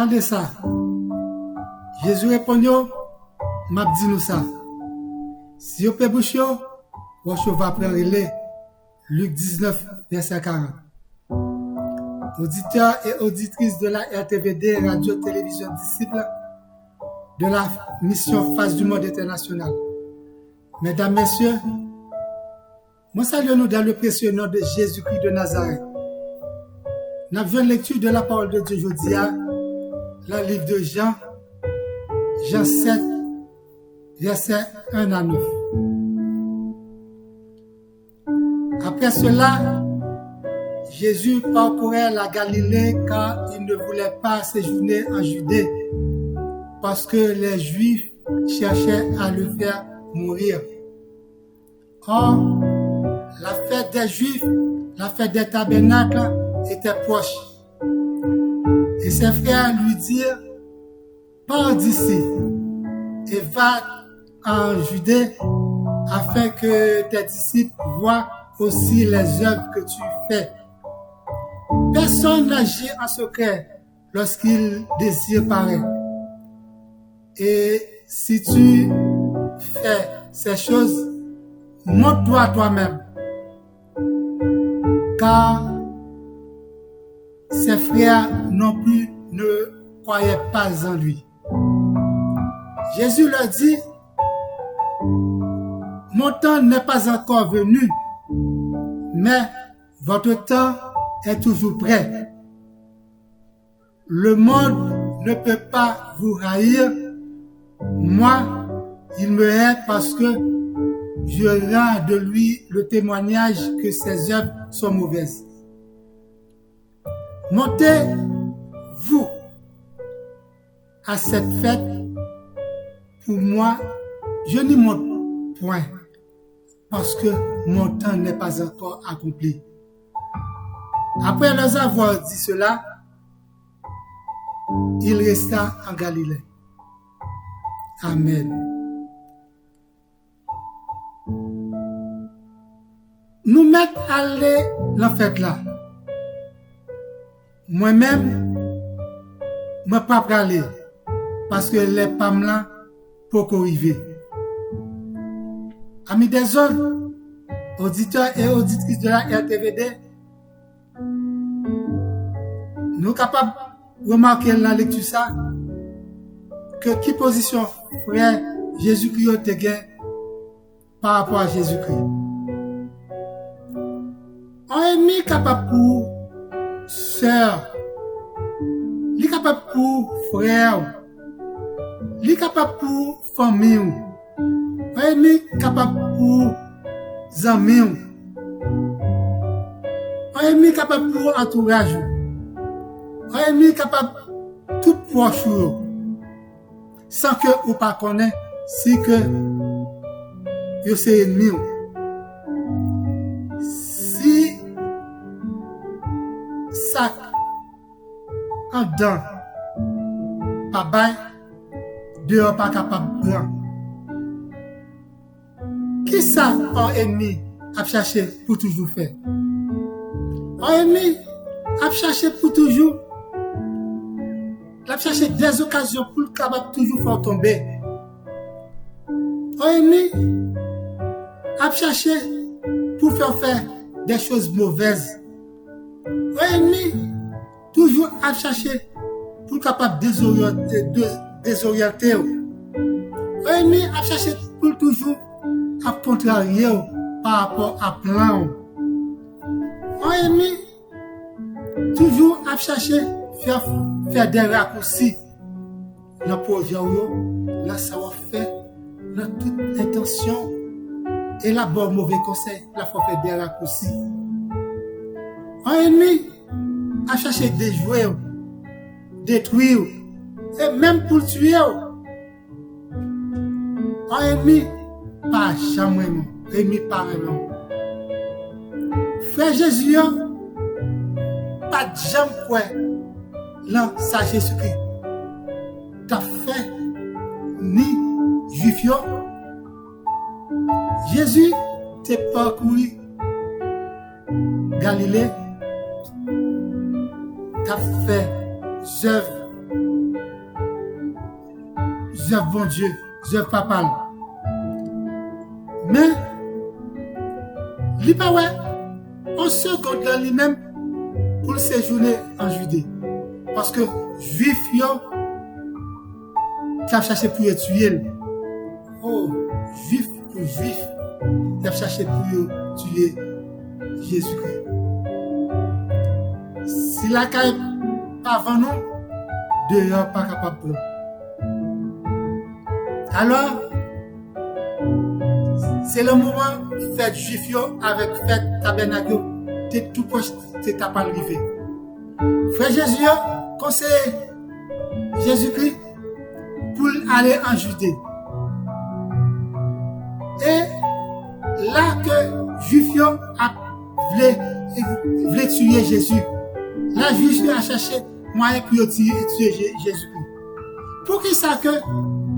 Tendez ça. Jésus répond, m'a dit nous ça. Si vous pouvez boucher, vous va prendre les Luc 19, verset 40. Auditeurs et auditrices de la RTVD, Radio-Télévision Disciple, de la mission Face du Monde International. Mesdames, Messieurs, moi saluons-nous dans le précieux nom de Jésus-Christ de Nazareth. Nous avons une lecture de la parole de Dieu aujourd'hui, le livre de Jean, Jean 7, verset 1 à 9. Après cela, Jésus parcourait la Galilée car il ne voulait pas séjourner en Judée parce que les Juifs cherchaient à le faire mourir. Or, la fête des Juifs, la fête des tabernacles était proche. Et ses frères lui dirent, pars d'ici et va en Judée afin que tes disciples voient aussi les œuvres que tu fais. Personne n'agit en secret lorsqu'il désire paraître. Et si tu fais ces choses, montre-toi toi-même. Car ses frères non plus ne croyaient pas en lui. Jésus leur dit, mon temps n'est pas encore venu, mais votre temps est toujours prêt. Le monde ne peut pas vous haïr. Moi, il me hait parce que je rends de lui le témoignage que ses œuvres sont mauvaises. Montez, vous, à cette fête. Pour moi, je n'y monte point, parce que mon temps n'est pas encore accompli. Après leur avoir dit cela, il resta en Galilée. Amen. Nous mettons à aller la fête là. Moi-même, je ne peux pas aller parce que les femmes là pour arriver. Amis des autres, auditeurs et auditrices de la RTVD, nous sommes capables de remarquer dans la lecture ça que qui position frère Jésus-Christ te gagne par rapport à Jésus-Christ. On est mis capable pour sœur, li capable pour frère, li capable pour famille, on est mis capable pour amis, on est mis capable pour entourage, on est mis capable tout proche sans que ou pas connaît si que yo c'est ennemi. Si sac en dedans pas bail dehors pas capable de prendre. Qui ça un ennemi a cherché pour toujours faire? Un ennemi a cherché pour toujours. Il a cherché des occasions pour le capable toujours faire tomber. Un ennemi a cherché pour faire des choses mauvaises. Un ennemi toujours a cherché pour capable désorienter. Un ennemi a cherché pour toujours à contrarier par rapport à plan. Un ennemi toujours a cherché faire des raccourcis dans le projet. Là, ça va faire dans toute intention et la bonne mauvais conseil. Là, il faut faire des raccourcis. Un ennemi a cherché de jouer, détruire, et même pour tuer. Un ennemi, pas jamais, ennemi pas vraiment. Frère Jésus, pas de jamais quoi. Là, ça Jésus-Christ. T'as fait ni juif. Jésus t'est parcouru Galilée. T'as fait œuvres œuvres bon Dieu, œuvres papales. Mais, il pas ouais, on se compte dans lui-même pour séjourner en Judée. Parce que Juif, yo, qui a cherché pour le tuer. Oh, Juif pour Juif, qui a cherché pour tuer Jésus-Christ. Si la caille pas avant nous, dehors pas capable de. Alors, c'est le moment fête juif yo avec fête tabernacle, t'es tout proche, t'es pas arrivé. Frère Jésus, conseille Jésus-Christ pour aller en Judée. Et là que juif yo a voulu tuer Jésus, la juif a cherché moyen pour tuer Jésus-Christ. Pour qui ça que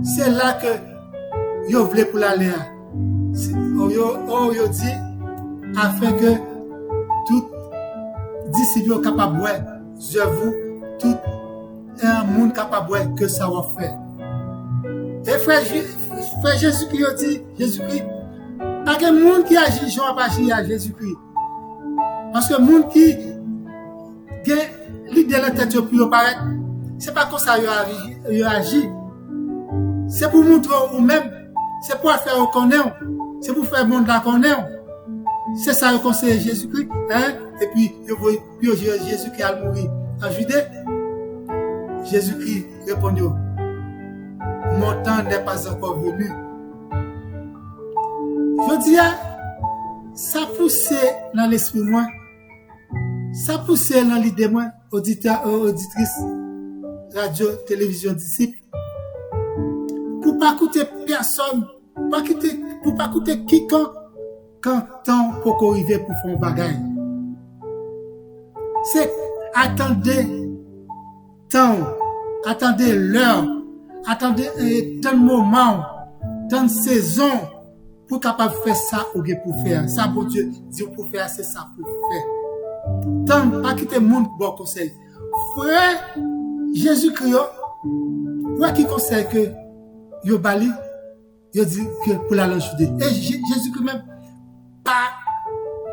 c'est là que yo voulait pour l'aller. Yo dit afin que tout disciple soit capable de je vous tout un monde capable de que ça va faire. Et frère Jésus-Christ dit Jésus-Christ pas que monde qui agit genre pas agir à Jésus-Christ. Parce que monde qui l'idée de la tête pour paraître c'est pas comme ça il agit. C'est pour montrer ou même c'est pour faire reconnaître. C'est pour faire le monde la connaître. C'est ça le conseil de Jésus-Christ. Hein? Et puis, Jésus-Christ a mouru en Judée. Jésus-Christ répondit, mon temps n'est pas encore venu. Je dis, ça poussait dans l'esprit moi. Ça poussait dans l'idée moi, auditeur, auditrice, radio, télévision, disciple. Pour pas écouter personne. Pour pas écouter quiconque quand temps pour arriver pour faire un bagage. C'est attendez temps, attendez l'heure, attendez tant moment, tant saison pour capable faire ça ou pour faire. Ça pour Dieu dit pour faire c'est ça pour faire. Tant pas quitter monde bon conseil. Frère Jésus-Christ, ouais qui conseille que yo bali il dit que pour aller en Judée. Et Jésus-Christ même pas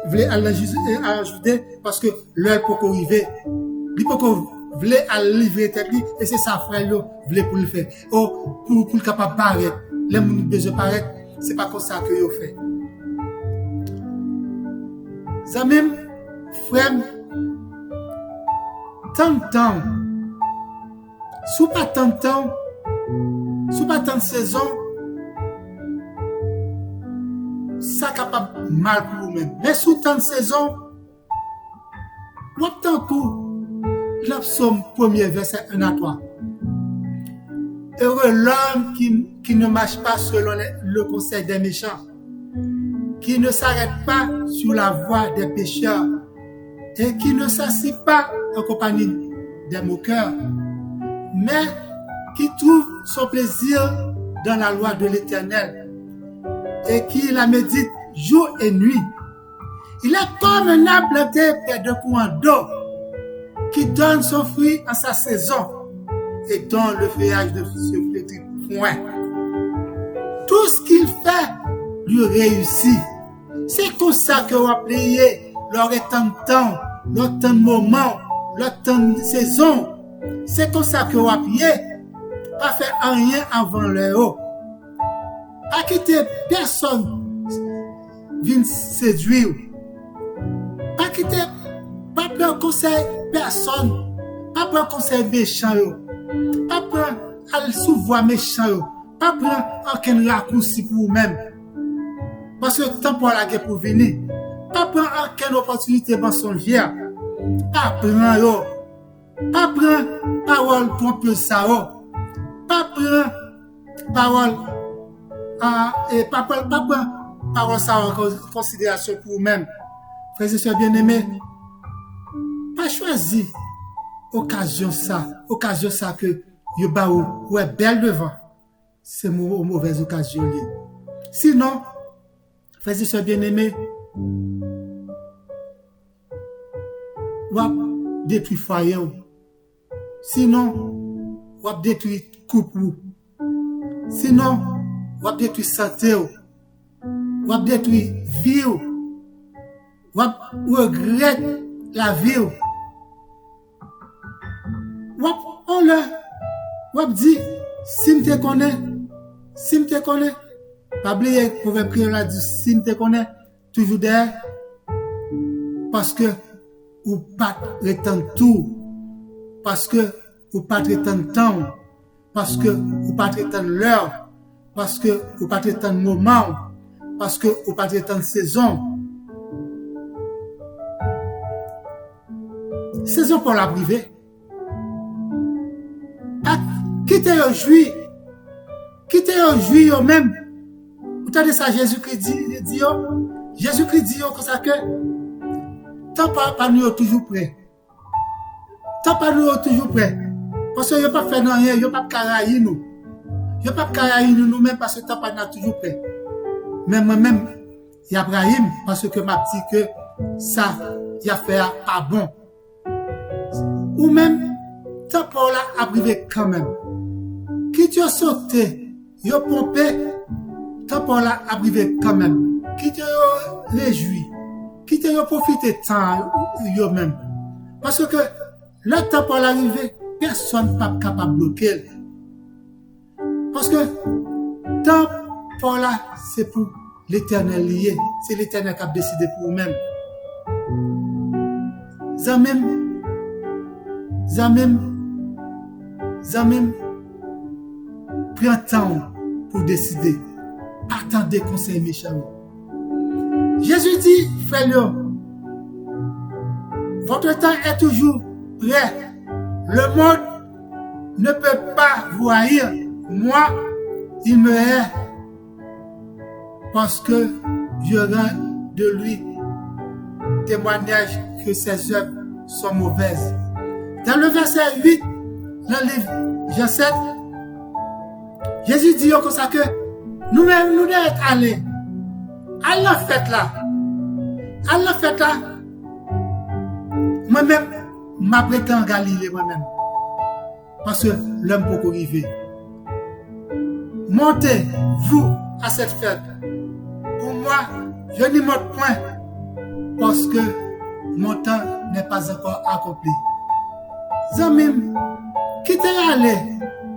voulait aller en Judée parce que l'heure pour arriver. Il voulait aller livrer tête et c'est ça frère yo voulait pour le faire. Oh pour capable paraître. Les gens besoin paraître, c'est pas comme ça que yo fait. Ça même frère tant de temps. Sous pas tant de temps, sous pas tant de saison, ça capable mal pour vous-même. Mais sous tant de saison, tant coup, le psaume 1er verset 1 à 3. Heureux l'homme qui ne marche pas selon le conseil des méchants, qui ne s'arrête pas sur la voie des pécheurs et qui ne s'assied pas en compagnie des moqueurs, mais qui trouve son plaisir dans la loi de l'Éternel et qui la médite jour et nuit. Il est comme un arbre planté près d'un courant d'eau qui donne son fruit en sa saison et dont le feuillage ne se flétrit point. Tout ce qu'il fait lui réussit. C'est comme ça que vous appelez leur temps de temps, leur temps de moment, leur temps de saison. C'est comme ça que vous appelez pas faire rien avant le haut. Pas quitter personne vient séduire. Pas quitter, pas prendre conseil personne. Pas prendre conseil méchant. Pas prendre à sous-voie méchant. Pas prendre aucun raccourci pour vous-même. Parce que le temps pour la guerre pour venir. Pas prendre aucune opportunité mensongère. Pas prendre. Pas prendre parole pour ça. Pas prendre parole et pas prendre parole ça en considération pour vous-même. Frères et sœurs bien-aimés, pas choisir occasion ça que yo ba ou est belle devant. C'est mauvaise occasion. Sinon, frères et sœurs bien-aimés, ou détruire foyer. Sinon, ou détruire couple. Sinon, on va détruire santé, on va détruire vie, on va regretter la vie. On va dire, si je te connais, pas oublier le proverbe créole a dit, si je te connais, toujours derrière, parce que ou pas retendre tout, parce que ou pas retendre temps, parce que ou pas retendre l'heure, parce que ou pas retendre moment, parce que ou pas retendre saison. Saison pour la privée. Quittez le juillet, même. Vous entendez ça, Jésus-Christ dit, Jésus-Christ dit comme ça que tant pas nous toujours prêt. Tant pas nous toujours prêt. Parce que yo pas fait rien, yo pas carahir nous. Yo pas carahir nous-mêmes parce que tant pas nous toujours prêt. Même moi-même, Abraham, parce que m'a dit que ça, y a fait pas bon. Ou même, tant pas là, arrivé quand même. Qui tu as sauté, yo pompé, tant pas là, arrivé quand même. Qui tu as réjoui, qui tu as profité de temps, yo même. Parce que, le temps pour l'arrivée, personne n'est pas capable de bloquer. Parce que, temps pour là, c'est pour l'éternel lié. C'est l'éternel qui a décidé pour vous-même. Zamem, prends temps pour décider. Attendez conseil méchant. Jésus dit, frère, votre temps est toujours prêt. Le monde ne peut pas vous haïr. Moi, il me hait. Parce que je rends de lui témoignage que ses œuvres sont mauvaises. Dans le verset 8, dans le livre Jean 7, Jésus dit comme ça que nous-mêmes, nous devons aller. À la fête là. Moi-même, m'apprête en Galilée moi-même. Parce que l'homme peut arriver. Montez, vous, à cette fête. Pour moi, je n'y monte point. Parce que mon temps n'est pas encore accompli. Zamim, quittez aller,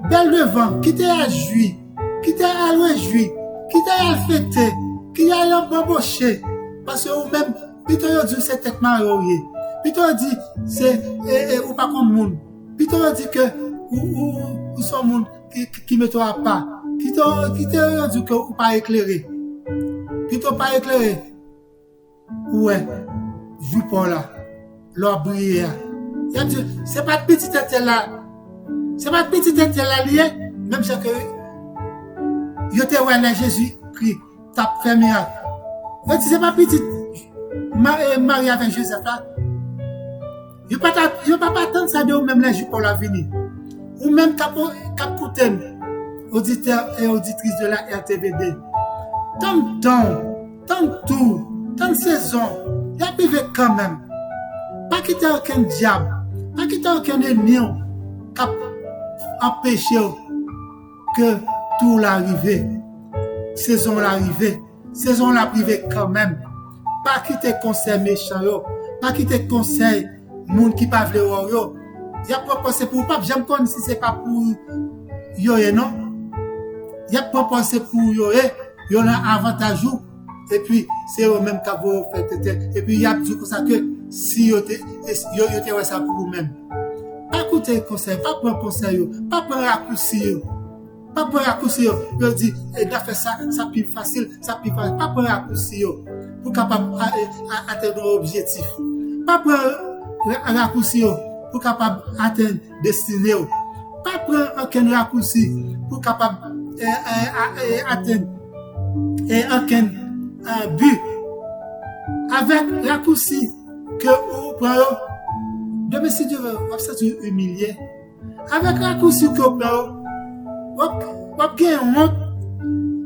belle devant, quittez à jouir, quittez à réjouir, quittez à fêter, quittez à l'embaucher. Parce que vous-même, plutôt dit c'est tête mariée. Plutôt dit c'est ou pas comme monde. Plutôt dit que ou sont monde qui met toi pas. Plutôt dit que ou pas éclairé. Plutôt pas éclairé. Ouais, joue pas là. Leur briller. C'est pas petit tête là. C'est pas petit tête là lié. Même si que yo te ouais Jésus Christ t'a fait miracle. C'est pas petit Marie avec Joseph là. Yo pas attendre ça de ou même les jours pour l'avenir. Ou même cap coûter auditeurs et auditrices de la RTVD. Tant de saison, il y a privé quand même. Pas quitter aucun diable, pas quitter aucun ennemi qui empêché que tout l'arrivée. Saison l'arrivée, saison la privée quand même. Pas quitter conseil méchant, pas quitter conseil monde qui pas veut yo. Y a proposé pour pas, j'aime connaître si c'est pas pour yo non. Y a proposé pour yo a avantage et puis c'est eux même qui vont faire et puis y a dit comme ça que si yo te ça pour vous même. Pas écouter conseil, pas prendre conseil, pas prendre raccourci. Pas prendre raccourci, yo dit gars fait ça plus facile, pas prendre raccourci pour capable atteindre l'objectif. Pas prendre raccourci pour capable atteindre destinée. Pas prendre aucun raccourci pour capable atteindre aucun but. Avec raccourci que vous prenez, demain si Dieu veut, vous êtes humilié. Avec raccourci que vous prenez, vous avez honte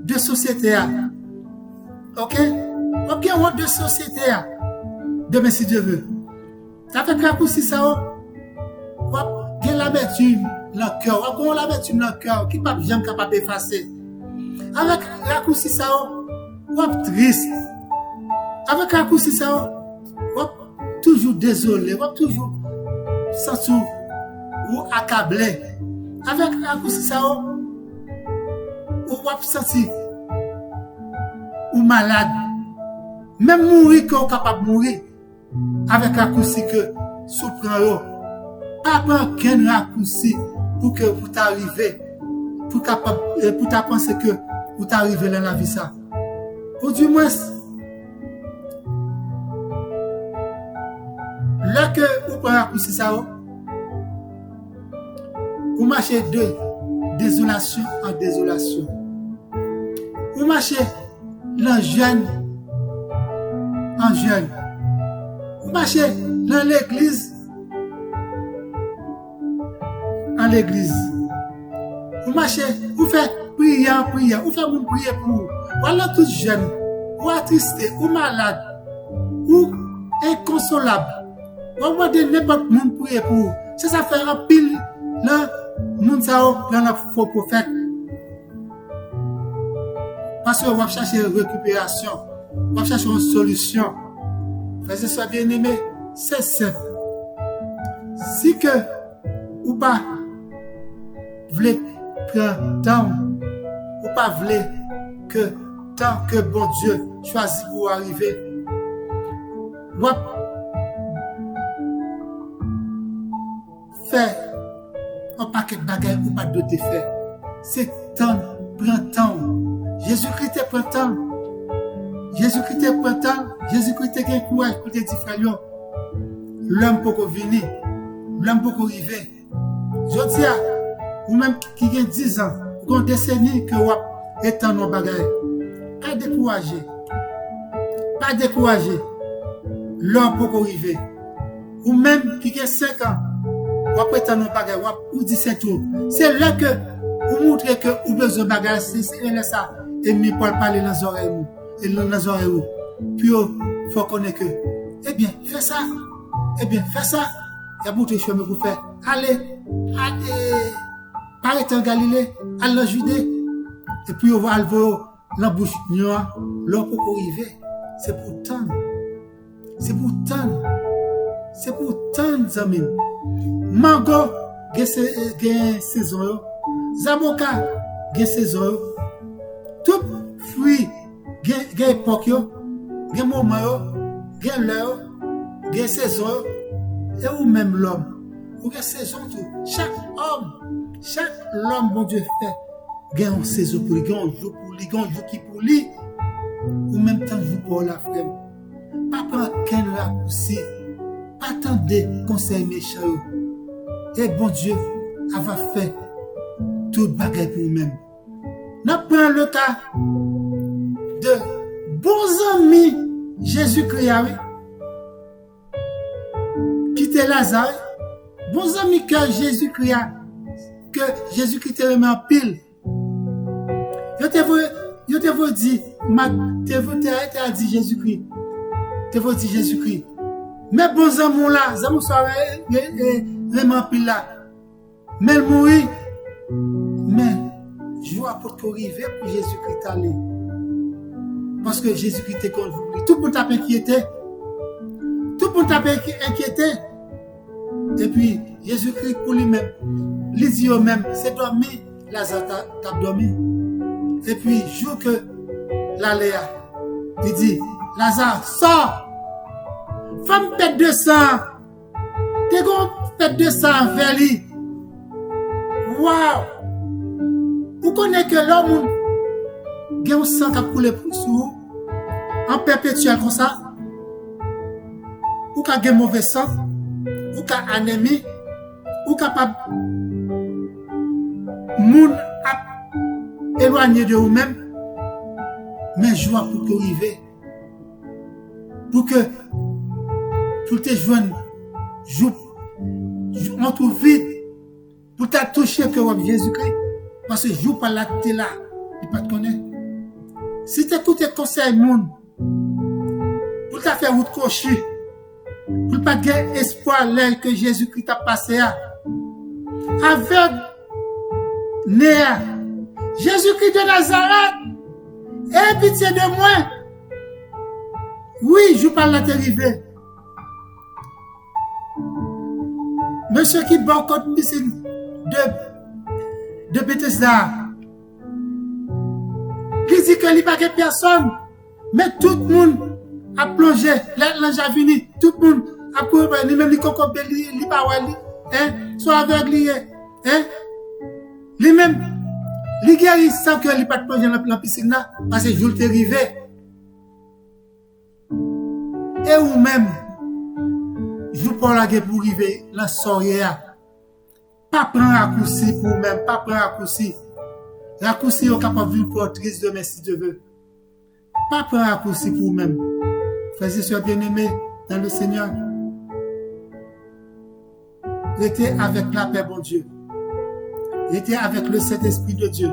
de société. Ok? Vous avez honte de société. Demain si Dieu veut. Avec raccourci ça, vous avez j'ai l'amertume dans le cœur. On a l'amertume dans le cœur qui pas jamais capable d'effacer. Avec raccourci ça, on est triste. Avec raccourci ça, on est toujours désolé, on est toujours senti ou accablé. Avec raccourci ça, on est senti ou malade. Même mourir qu'on est capable de mourir. Avec raccourci que souffrant, pas prendre aucun raccourci pour que vous t'arrivez, pour penser que vous t'arrivez dans la vie ça. Ou du moins, là que vous prenez raccourci ça, vous marchez de désolation en désolation. Vous marchez dans jeune en jeune. Vous marchez dans l'église en l'église. Vous marchez, vous faites prière, vous faites une prière pour vous. Voilà tout jeune, ou attristé, ou malade, ou inconsolable. Vous demandez n'importe qui prier pour vous. Ça fait un pile là, moun sa ou, dans la faux prophète. Parce que vous cherchez récupération, vous cherchez une solution. Frères et sœurs bien-aimés, c'est simple. Si que ou pas voulez prendre temps, ou pas voulez que tant que bon Dieu choisit pour arriver, vous faire un paquet de bagages ou pas de faire. C'est temps, prend temps. Jésus-Christ prend temps. Jésus-Christ prend temps. Jésus-Christ a un courage pour te dire, frère, l'homme peut venir, l'homme peut arriver. Je dis à ou même qui a 10 ans, ou une décennie que vous êtes dans nos bagages, pas décourager. Pas décourager. L'homme peut arriver. Ou même qui a 5 ans, ou après tant nos bagages, ou 17 ans. C'est là que vous montrez que vous avez besoin de bagages, c'est là ça. Et mi Paul parler dans les oreilles, et dans les oreilles. Puis il faut connaître que, eh bien, fais ça. Eh bien, fais ça. Il y a beaucoup de chemin pour faire. Allez, arrêtez en Galilée, allez en Judée. Et puis on va aller la bouche noire, l'homme pour arriver. C'est pour tant. C'est pour tant. C'est pour tant, amis. Mango, gen saison. Zaboka, gen saison. Tout fruit, gen époque, gen moment, gen l'heure, gen saison. Et ou même l'homme. Ou gen saison tout. Chaque homme, bon Dieu fait, gen une saison pour lui, gen un jour pour lui, gen un jour qui pour lui. Ou même temps jour pour la frère. Pas prendre qu'un raccourci. Pas tant de conseils méchants. Et bon Dieu va faire tout bagage pour nous-mêmes. Nous prenons le cas de bons amis Jésus-Christ qui était Lazare. Bons amis que Jésus-Christ te remet en pile. Je te veux dire, te dit Jésus-Christ. Te veux dire Jésus-Christ. Mais bons amours là, amours sont vraiment pile là. Mais le mourir. Mais je vois pour arriver pour Jésus-Christ aller. Parce que Jésus-Christ est contre vous. Tout le monde t'a inquiété. Tout le monde t'a inquiété. Et puis Jésus-Christ pour lui-même. Les yeux même, c'est dormi. Lazare t'a dormi. Et puis, jour que la Léa, il dit, Lazare, sors! Femme pète de sang! T'es gon pète de sang vers lui. Waouh! Vous connaissez que l'homme, il y a un sang qui a coulé sous en perpétuel comme ça. Ou qu'il y a mauvais sang, ou qu'il y a anémie, ou capable moun éloigné de vous-même, mais joie pour que arriver. Pour que te joindre, on trouve vite, pour te toucher que Jésus-Christ, parce que joue par là, tu es là, tu ne pas te connaître. Si tu écoutes les conseils monde, pour te faire route cochée, pour ne pas gagner espoir là que Jésus-Christ t'a passé, aveugle, néa. Jésus-Christ de Nazareth, aie pitié de moi. Oui, je parle à t'arriver. Monsieur qui boycotte piscine de Bethesda. Il dit qu'il n'y a pas de personne, mais tout le monde a plongé, l'ange a venu, tout le monde a couru, même les cocos, les paroles, soit aveugle, lui-même, les guéris savent qu'il n'y a pas de plongé dans la piscine, parce que je l'ai arrivé. Et ou même, je vous parle pour arriver dans la soirée. Pas prendre raccourci pour vous-même, pas prendre raccourci. Raccourci est capable de vivre portrice demain si Dieu veut. Pas prendre raccourci pour vous-même. Frères et sœurs bien-aimés dans le Seigneur. Restez avec la paix, bon Dieu. Restez avec le Saint-Esprit de Dieu.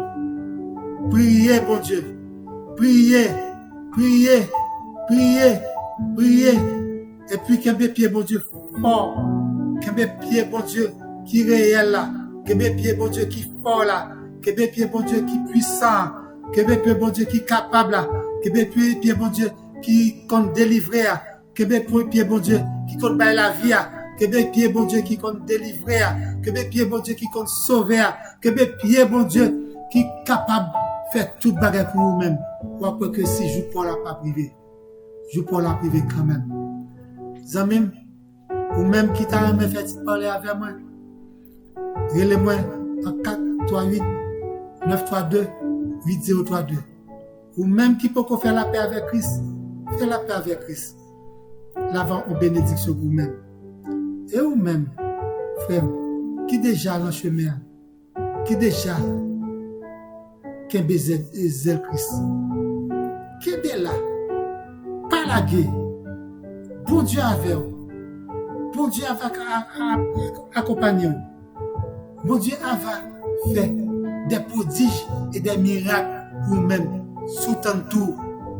Priez, bon Dieu. Priez, priez, priez, priez. Et puis, qu'il y ait pied, bon Dieu, fort. Qu'il y ait pied, bon Dieu, qui est réel là. Qu'il y ait pied, bon Dieu, qui est fort là. Qu'il y ait pied, bon Dieu, qui est puissant. Qu'il y ait pied, bon Dieu, qui est capable là. Qu'il y ait pied, bon Dieu, qui compte délivrer là. Qu'il y ait pied, bon Dieu, qui compte bailler la vie là. Qu'il y ait pied, bon Dieu, qui compte délivrer là. Qu'il y ait pied, bon Dieu, qui compte sauver là. Qu'il y ait pied, bon Dieu, qui est capable de faire toute bagarre pour vous-même. Ou après que si je ne peux pas priver. Je peux la priver quand même. Zamim, ou même qui t'a même fait parler avec moi, relève-moi en 438 932 8032. Ou même qui peut faire la paix avec Christ, fais la paix avec Christ. L'avant en bénédiction pour vous-même. Et ou même, frère, qui déjà dans le chemin, qui déjà qui est Christ, qui est là, pas la guerre. Bon Dieu avec vous. Bon Dieu avec accompagner vous. Bon Dieu avec fait des prodiges et des miracles pour vous-même. Sous tant tour,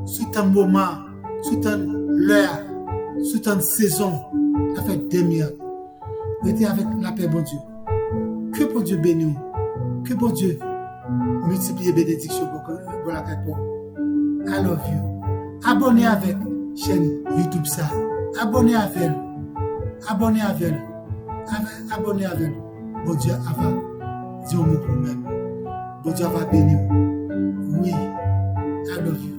sous tant moment, sous tant l'heure, sous tant saison. Il a fait des miracles. Restez avec la paix, bon Dieu. Que bon Dieu bénisse vous. Que bon Dieu multiplie bénédictions pour la paix pour vous. I love you. Abonnez avec chaîne YouTube ça. Abonnez avec elle. Abonnez avec elle. Abonnez avec elle. Bon Dieu va dire au mot pour nous-mêmes. Bon Dieu va bénir. Oui. I love you.